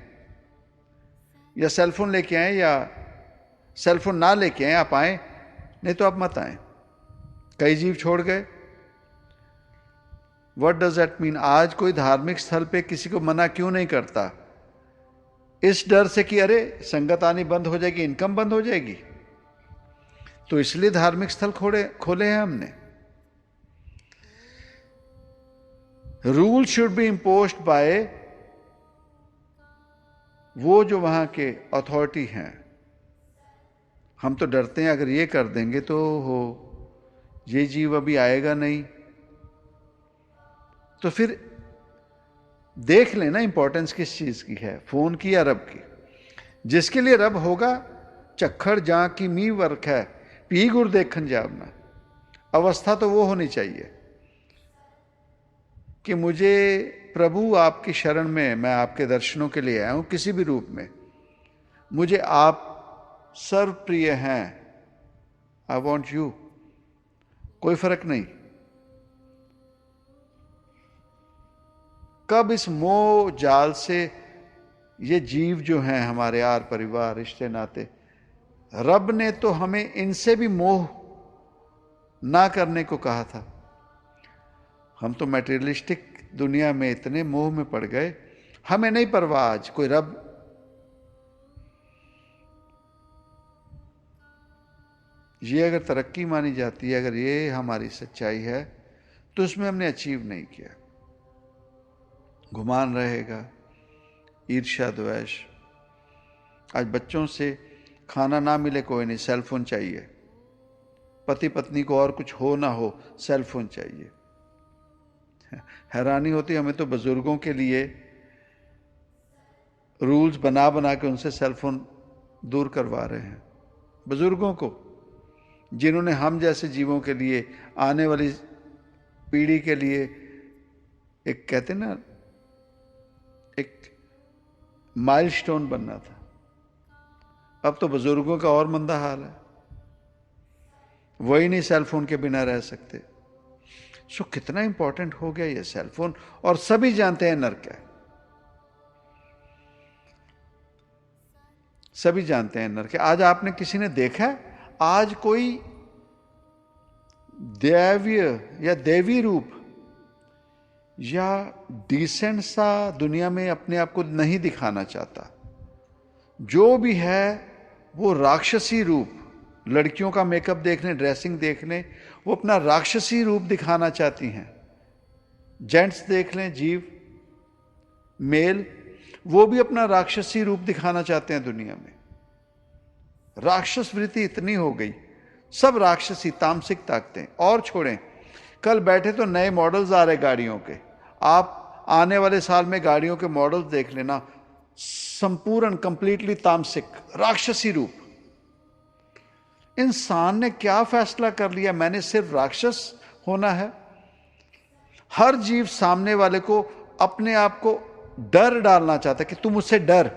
या सेलफोन लेके आए, या सेलफोन ना लेके आए, आप आए, नहीं तो आप मत आए। कई जीव छोड़ गए। What does that mean? आज कोई धार्मिक स्थल पे किसी को मना क्यों नहीं करता? इस डर से कि अरे संगत आनी बंद हो जाएगी, इनकम बंद हो जाएगी। तो इसलिए धार्मिक स्थल खोले हैं हमने। Rule should be imposed by वो जो वहां के अथॉरिटी हैं। हम तो डरते हैं अगर ये कर देंगे तो हो, ये जीव अभी आएगा नहीं। तो फिर देख लेना इंपॉर्टेंस किस चीज की है, फोन की या रब की। जिसके लिए रब होगा, चक्खड़ जा की मी वर्क है, पी गुर देखन जावना। अवस्था तो वो होनी चाहिए कि मुझे प्रभु आपकी शरण में, मैं आपके दर्शनों के लिए आया हूं किसी भी रूप में, मुझे आप सर्वप्रिय हैं, आई वॉन्ट यू। कोई फर्क नहीं। कब इस मोह जाल से ये जीव जो हैं हमारे यार, परिवार, रिश्ते नाते, रब ने तो हमें इनसे भी मोह ना करने को कहा था। हम तो मैटेरियलिस्टिक दुनिया में इतने मोह में पड़ गए, हमें नहीं परवाह आज कोई रब। ये अगर तरक्की मानी जाती है, अगर ये हमारी सच्चाई है, तो उसमें हमने अचीव नहीं किया। गुमान रहेगा, ईर्ष्या, द्वेष। आज बच्चों से खाना ना मिले कोई नहीं, सेलफोन चाहिए। पति पत्नी को और कुछ हो ना हो, सेलफोन चाहिए। हैरानी होती, हमें तो बुजुर्गों के लिए रूल्स बना बना के उनसे सेलफोन दूर करवा रहे हैं। बुजुर्गों को, जिन्होंने हम जैसे जीवों के लिए, आने वाली पीढ़ी के लिए, एक कहते ना, एक माइलस्टोन बनना था। अब तो बुजुर्गों का और मंदा हाल है, वही नहीं सेलफोन के बिना रह सकते। सो कितना इंपॉर्टेंट हो गया ये सेलफोन, और सभी जानते हैं नर्क है, सभी जानते हैं नर्क है। आज आपने किसी ने देखा है आज कोई दैवीय या देवी रूप या डिसेंट सा दुनिया में अपने आप को नहीं दिखाना चाहता? जो भी है वो राक्षसी रूप, लड़कियों का मेकअप देखने, ड्रेसिंग देखने, वो अपना राक्षसी रूप दिखाना चाहती हैं। जेंट्स देख लें, जीव, मेल, वो भी अपना राक्षसी रूप दिखाना चाहते हैं दुनिया में। राक्षस वृत्ति इतनी हो गई, सब राक्षसी तामसिक ताकतें। और छोड़ें, कल बैठे तो नए मॉडल्स आ रहे गाड़ियों के, आप आने वाले साल में गाड़ियों के मॉडल्स देख लेना, संपूर्ण कंप्लीटली तामसिक राक्षसी रूप। इंसान ने क्या फैसला कर लिया, मैंने सिर्फ राक्षस होना है? हर जीव सामने वाले को, अपने आप को डर डालना चाहता है कि तुम मुझसे डर।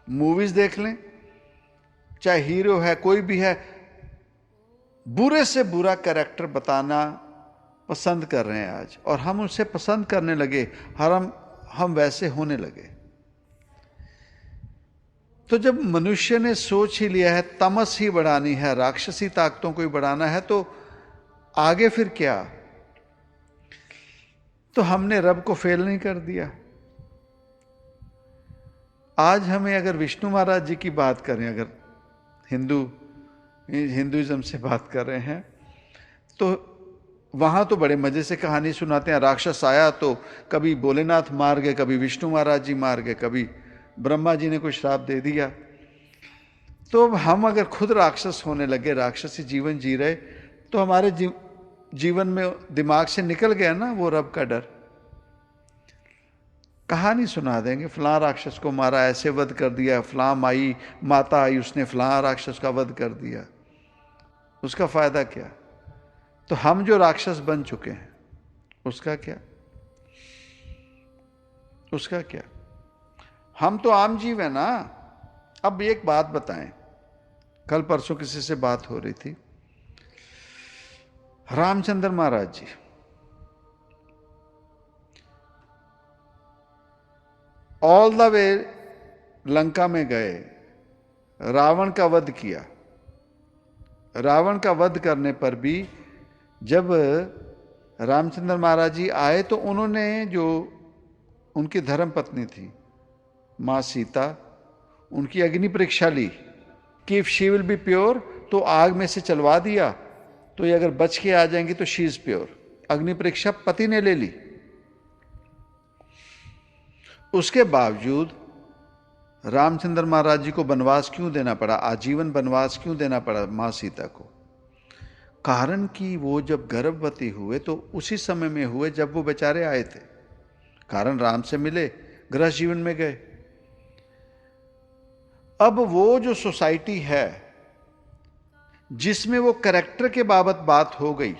मूवीज देख लें, चाहे हीरो है, कोई भी है, बुरे से बुरा कैरेक्टर बताना पसंद कर रहे हैं आज, और हम उसे पसंद करने लगे, हम वैसे होने लगे। तो जब मनुष्य ने सोच ही लिया है तमस ही बढ़ानी है, राक्षसी ताकतों को ही बढ़ाना है, तो आगे फिर क्या? तो हमने रब को फेल नहीं कर दिया। आज हमें अगर विष्णु महाराज जी की बात करें, अगर हिंदुइज्म से बात कर रहे हैं, तो वहां तो बड़े मजे से कहानी सुनाते हैं। राक्षस आया तो कभी भोलेनाथ मार गए, कभी विष्णु महाराज जी मार गए, कभी ब्रह्मा जी ने कोई श्राप दे दिया। तो हम अगर खुद राक्षस होने लगे, राक्षसी जीवन जी रहे, तो हमारे जीवन में दिमाग से निकल गया ना वो रब का डर। कहानी सुना देंगे, फलां राक्षस को मारा, ऐसे वध कर दिया, फलां माता आई, उसने फलां राक्षस का वध कर दिया। उसका फायदा क्या? तो हम जो राक्षस बन चुके हैं, उसका क्या? उसका क्या? हम तो आम जीव है ना। अब एक बात बताएं, कल परसों किसी से बात हो रही थी, रामचंद्र महाराज जी ऑल द वे लंका में गए, रावण का वध किया। रावण का वध करने पर भी जब रामचंद्र महाराज जी आए, तो उन्होंने जो उनकी धर्म पत्नी थी मां सीता, उनकी अग्नि परीक्षा ली कि if she will be pure, तो आग में से चलवा दिया, तो ये अगर बच के आ जाएंगी तो शी इज प्योर। अग्नि परीक्षा पति ने ले ली। उसके बावजूद रामचंद्र महाराज जी को वनवास क्यों देना पड़ा, आजीवन वनवास क्यों देना पड़ा मां सीता को? कारण कि वो जब गर्भवती हुए तो उसी समय में हुए जब वो बेचारे आए थे। कारण राम से मिले, गृहस्थ जीवन में गए। अब वो जो सोसाइटी है जिसमें वो कैरेक्टर के बाबत बात हो गई,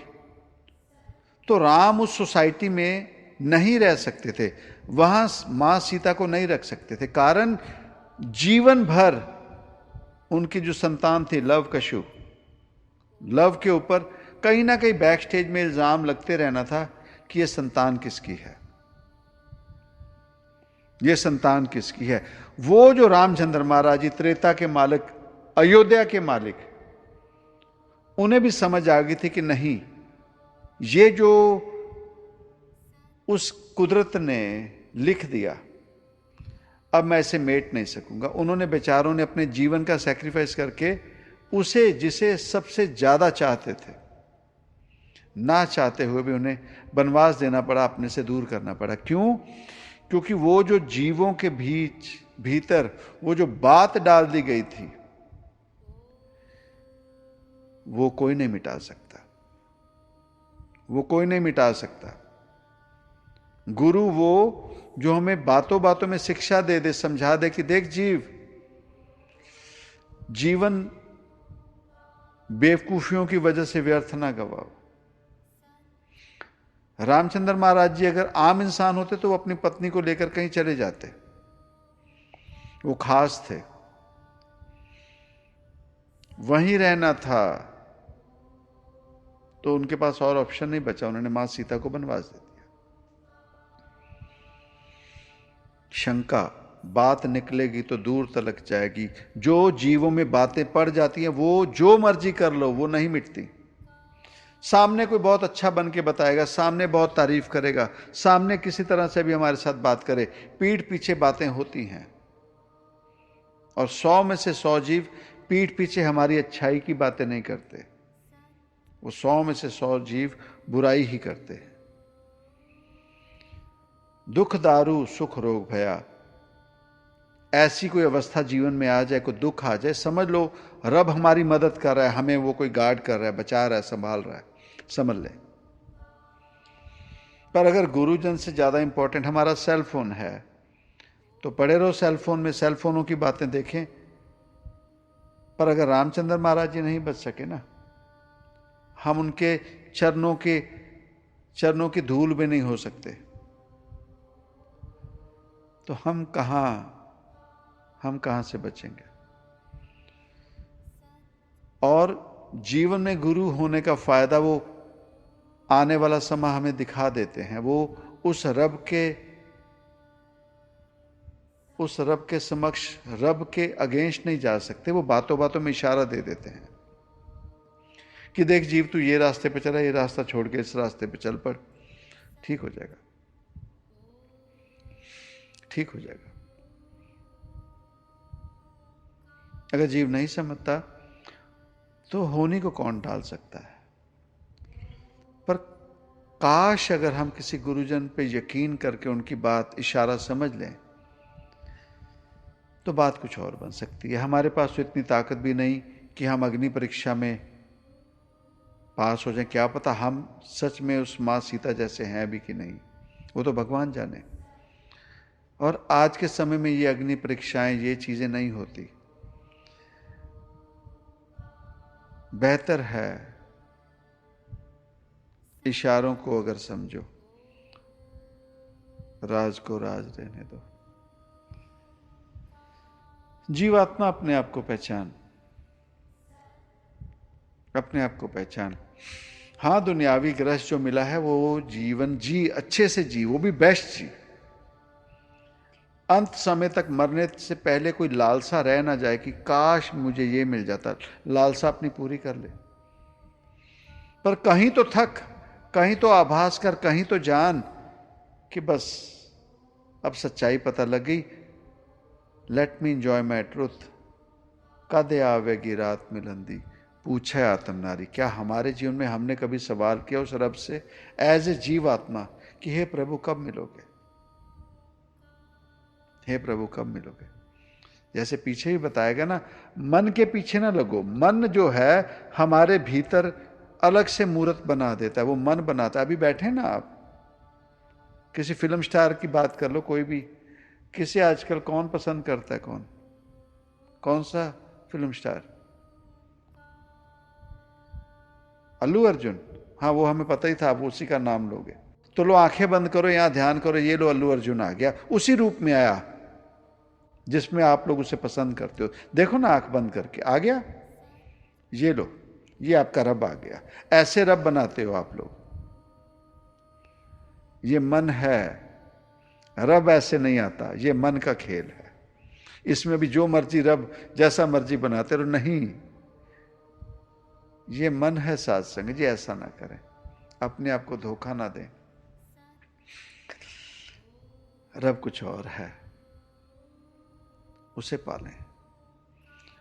तो राम उस सोसाइटी में नहीं रह सकते थे, वहां मां सीता को नहीं रख सकते थे। कारण जीवन भर उनकी जो संतान थी लवकुश, लव के ऊपर कहीं ना कहीं बैक स्टेज में इल्जाम लगते रहना था कि यह संतान किसकी है, यह संतान किसकी है। वो जो रामचंद्र महाराज जी त्रेता के मालिक, अयोध्या के मालिक, उन्हें भी समझ आ गई थी कि नहीं, ये जो उस कुदरत ने लिख दिया, अब मैं इसे मेट नहीं सकूंगा। उन्होंने बेचारों ने अपने जीवन का सैक्रिफाइस करके उसे, जिसे सबसे ज्यादा चाहते थे, ना चाहते हुए भी उन्हें वनवास देना पड़ा, अपने से दूर करना पड़ा। क्यों? क्योंकि वो जो जीवों के भीतर वो जो बात डाल दी गई थी, वो कोई नहीं मिटा सकता, वो कोई नहीं मिटा सकता। गुरु वो जो हमें बातों बातों में शिक्षा दे दे, समझा दे कि देख जीवन बेवकूफियों की वजह से व्यर्थ ना गवाओ। रामचंद्र महाराज जी अगर आम इंसान होते तो वो अपनी पत्नी को लेकर कहीं चले जाते, वो खास थे, वहीं रहना था, तो उनके पास और ऑप्शन नहीं बचा, उन्होंने मां सीता को वनवास दे दिया। शंका, बात निकलेगी तो दूर तलक जाएगी। जो जीवों में बातें पड़ जाती हैं, वो जो मर्जी कर लो, वो नहीं मिटती। सामने कोई बहुत अच्छा बन के बताएगा, सामने बहुत तारीफ करेगा, सामने किसी तरह से भी हमारे साथ बात करे, पीठ पीछे बातें होती हैं। और 100 में से 100 जीव पीठ पीछे हमारी अच्छाई की बातें नहीं करते, वो 100 में से 100 जीव बुराई ही करते हैं। दुख दारू सुख रोग भया। ऐसी कोई अवस्था जीवन में आ जाए, कोई दुख आ जाए, समझ लो रब हमारी मदद कर रहा है, हमें वो कोई गार्ड कर रहा है, बचा रहा है, संभाल रहा है, समझ ले। पर अगर गुरुजन से ज्यादा इंपॉर्टेंट हमारा सेल फोन है तो पड़े रहो सेल फोन में, सेल फोनों की बातें देखें। पर अगर रामचंद्र महाराज जी नहीं बच सके ना, हम उनके चरणों की धूल में नहीं हो सकते, तो हम कहां से बचेंगे। और जीवन में गुरु होने का फायदा वो आने वाला समय हमें दिखा देते हैं। वो उस रब के समक्ष, रब के अगेंस्ट नहीं जा सकते। वो बातों बातों में इशारा दे देते हैं कि देख जीव, तू ये रास्ते पे चला, ये रास्ता छोड़ के इस रास्ते पे चल पड़, ठीक हो जाएगा, ठीक हो जाएगा। अगर जीव नहीं समझता तो होनी को कौन टाल सकता है। पर काश अगर हम किसी गुरुजन पे यकीन करके उनकी बात, इशारा समझ लें तो बात कुछ और बन सकती है। हमारे पास तो इतनी ताकत भी नहीं कि हम अग्नि परीक्षा में पास हो जाएं। क्या पता हम सच में उस मां सीता जैसे हैं भी कि नहीं, वो तो भगवान जाने। और आज के समय में ये अग्नि परीक्षाएं, ये चीजें नहीं होती। बेहतर है इशारों को अगर समझो, राज को राज रहने दो। जीवात्मा अपने आप को पहचान, अपने आप को पहचान। हां, दुनियावी ग्रह जो मिला है वो जीवन जी, अच्छे से जी, वो भी बेस्ट जी। अंत समय तक मरने से पहले कोई लालसा रह ना जाए कि काश मुझे ये मिल जाता। लालसा अपनी पूरी कर ले। पर कहीं तो थक, कहीं तो आभास कर, कहीं तो जान कि बस अब सच्चाई पता लग गई। Let me enjoy my truth, कदे आवेगी रात मिलंदी, पूछे आत्म नारी। क्या हमारे जीवन में हमने कभी सवाल किया उस रब से एज ए जीव आत्मा कि हे प्रभु कब मिलोगे, हे प्रभु कब मिलोगे। जैसे पीछे ही बताया गया ना, मन के पीछे ना लगो। मन जो है हमारे भीतर अलग से मूर्त बना देता है, वो मन बनाता है। अभी बैठे ना आप, किसी फिल्म स्टार की बात कर लो, कोई भी, किसे आजकल कौन पसंद करता है, कौन सा फिल्म स्टार? अल्लू अर्जुन। हाँ, वो हमें पता ही था, आप उसी का नाम लोगे। तो लो आंखें बंद करो, यहां ध्यान करो, ये लो अल्लू अर्जुन आ गया, उसी रूप में आया जिसमें आप लोग उसे पसंद करते हो। देखो ना, आंख बंद करके आ गया, ये लो, ये आपका रब आ गया। ऐसे रब बनाते हो आप लोग। ये मन है, रब ऐसे नहीं आता, ये मन का खेल है। इसमें भी जो मर्जी रब जैसा मर्जी बनाते रहो, नहीं, ये मन है साध संग जी, ऐसा ना करें, अपने आप को धोखा ना दें। रब कुछ और है, उसे पालें।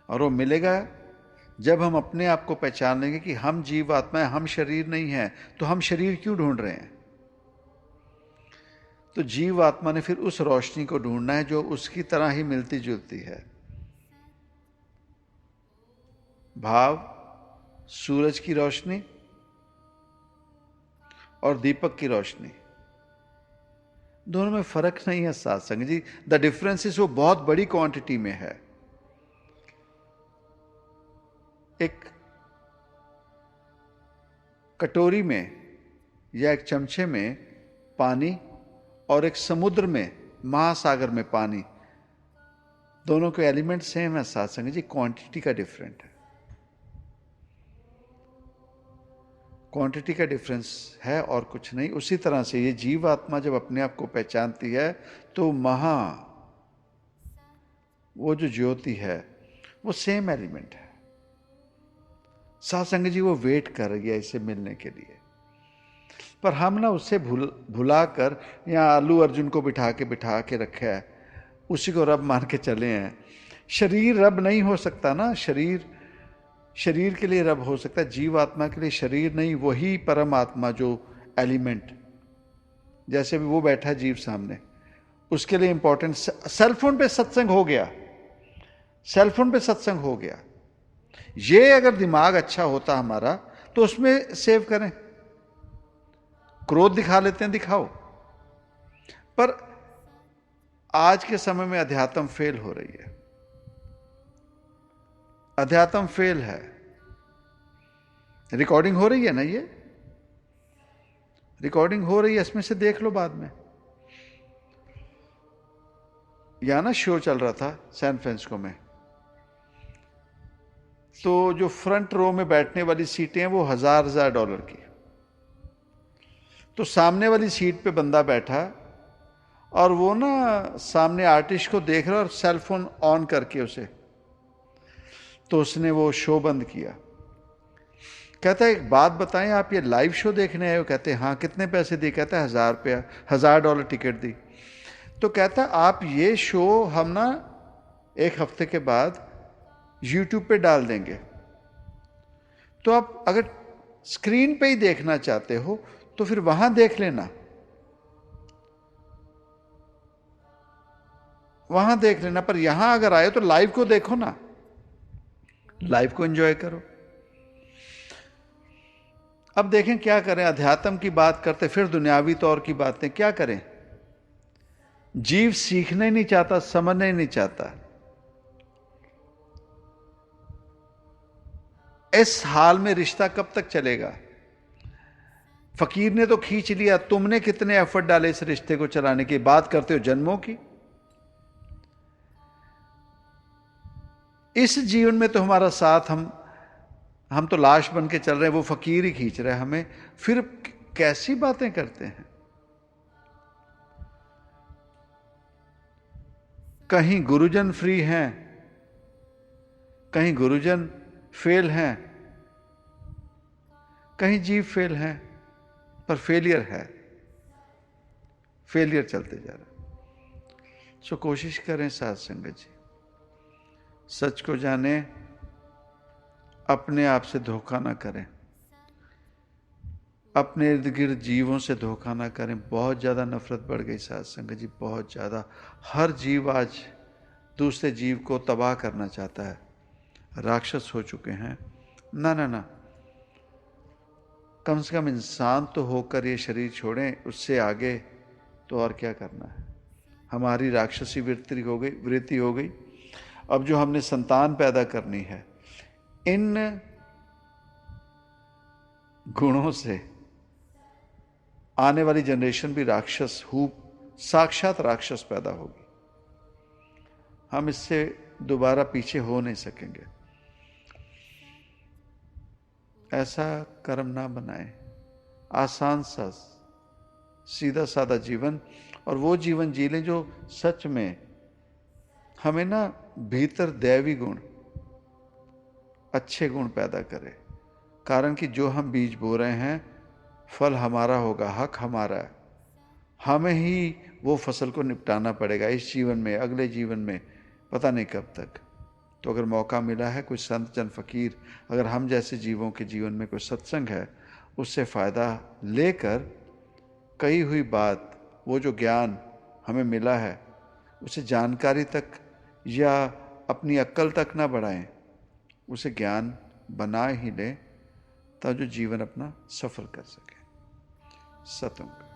और वो मिलेगा जब हम अपने आप को पहचान लेंगे कि हम जीव आत्मा है, हम शरीर नहीं है। तो हम शरीर क्यों ढूंढ रहे हैं? तो जीव आत्मा ने फिर उस रोशनी को ढूंढना है जो उसकी तरह ही मिलती जुलती है। भाव, सूरज की रोशनी और दीपक की रोशनी, दोनों में फर्क नहीं है साथ संग जी। द डिफरेंस इज वो बहुत बड़ी क्वांटिटी में है। एक कटोरी में या एक चमचे में पानी और एक समुद्र में, महासागर में पानी, दोनों के एलिमेंट सेम है साथ संग जी, क्वांटिटी का डिफरेंट है। क्वांटिटी का डिफरेंस है और कुछ नहीं। उसी तरह से ये जीव आत्मा जब अपने आप को पहचानती है तो वो जो ज्योति है वो सेम एलिमेंट है। सत्संग जी वो वेट कर गया इसे मिलने के लिए, पर हम ना उससे भुला कर यहाँ अल्लू अर्जुन को बिठा के रखा है, उसी को रब मान के चले हैं। शरीर रब नहीं हो सकता ना। शरीर के लिए रब हो सकता है, जीव आत्मा के लिए शरीर नहीं, वही परम आत्मा जो एलिमेंट, जैसे भी वो बैठा जीव सामने, उसके लिए इंपॉर्टेंट। सेलफोन पे सत्संग हो गया, सेलफोन पे सत्संग हो गया। ये अगर दिमाग अच्छा होता हमारा तो उसमें सेव करें। क्रोध दिखा लेते हैं, दिखाओ, पर आज के समय में अध्यात्म फेल हो रही है, अध्यात्म फेल है। रिकॉर्डिंग हो रही है ना, ये रिकॉर्डिंग हो रही है, इसमें से देख लो बाद में। यहां ना शो चल रहा था सैन फ्रांसिस्को में, तो जो फ्रंट रो में बैठने वाली सीटें हैं वो $1000 की। तो सामने वाली सीट पे बंदा बैठा और वो ना सामने आर्टिस्ट को देख रहा और सेल फोन ऑन करके उसे, तो उसने वो शो बंद किया। कहता है एक बात बताएं, आप ये लाइव शो देखने आए हो? कहते हैं हाँ। कितने पैसे दिए? कहता है $1000 टिकट दी। तो कहता है आप ये शो हम ना 1 हफ्ते के बाद YouTube पे डाल देंगे, तो आप अगर स्क्रीन पे ही देखना चाहते हो तो फिर वहां देख लेना, वहां देख लेना, पर यहां अगर आए तो लाइव को देखो ना, लाइव को एंजॉय करो। अब देखें क्या करें, अध्यात्म की बात करते फिर दुनियावी तौर की बातें क्या करें। जीव सीखना ही नहीं चाहता, समझना ही नहीं चाहता। इस हाल में रिश्ता कब तक चलेगा? फकीर ने तो खींच लिया, तुमने कितने एफर्ट डाले इस रिश्ते को चलाने की? बात करते हो जन्मों की। इस जीवन में तो हमारा साथ हम तो लाश बन के चल रहे हैं, वो फकीर ही खींच रहे हैं हमें, फिर कैसी बातें करते हैं। कहीं गुरुजन फ्री हैं, कहीं गुरुजन फेल हैं, कहीं जीव फेल हैं, पर फेलियर है, फेलियर चलते जा रहा है। सो कोशिश करें साथ संगत जी, सच को जाने, अपने आप से धोखा ना करें, अपने इर्द गिर्द जीवों से धोखा ना करें। बहुत ज़्यादा नफरत बढ़ गई साथ संगत जी, बहुत ज़्यादा। हर जीव आज दूसरे जीव को तबाह करना चाहता है, राक्षस हो चुके हैं। ना ना ना, कम से कम इंसान तो होकर ये शरीर छोड़ें, उससे आगे तो और क्या करना है। हमारी राक्षसी वृत्ति हो गई। अब जो हमने संतान पैदा करनी है, इन गुणों से आने वाली जनरेशन भी राक्षस साक्षात राक्षस पैदा होगी। हम इससे दोबारा पीछे हो नहीं सकेंगे। ऐसा कर्म ना बनाए, आसान सा सीधा साधा जीवन, और वो जीवन जी लें जो सच में हमें ना भीतर दैवी गुण, अच्छे गुण पैदा करे। कारण कि जो हम बीज बो रहे हैं, फल हमारा होगा, हक हमारा है। हमें ही वो फसल को निपटाना पड़ेगा इस जीवन में, अगले जीवन में पता नहीं कब तक। तो अगर मौका मिला है, कोई संत जन फकीर, अगर हम जैसे जीवों के जीवन में कोई सत्संग है, उससे फ़ायदा लेकर कही हुई बात, वो जो ज्ञान हमें मिला है, उसे जानकारी तक या अपनी अक्ल तक ना बढ़ाएं, उसे ज्ञान बना ही लें, तब जो जीवन अपना सफल कर सके। सतंग।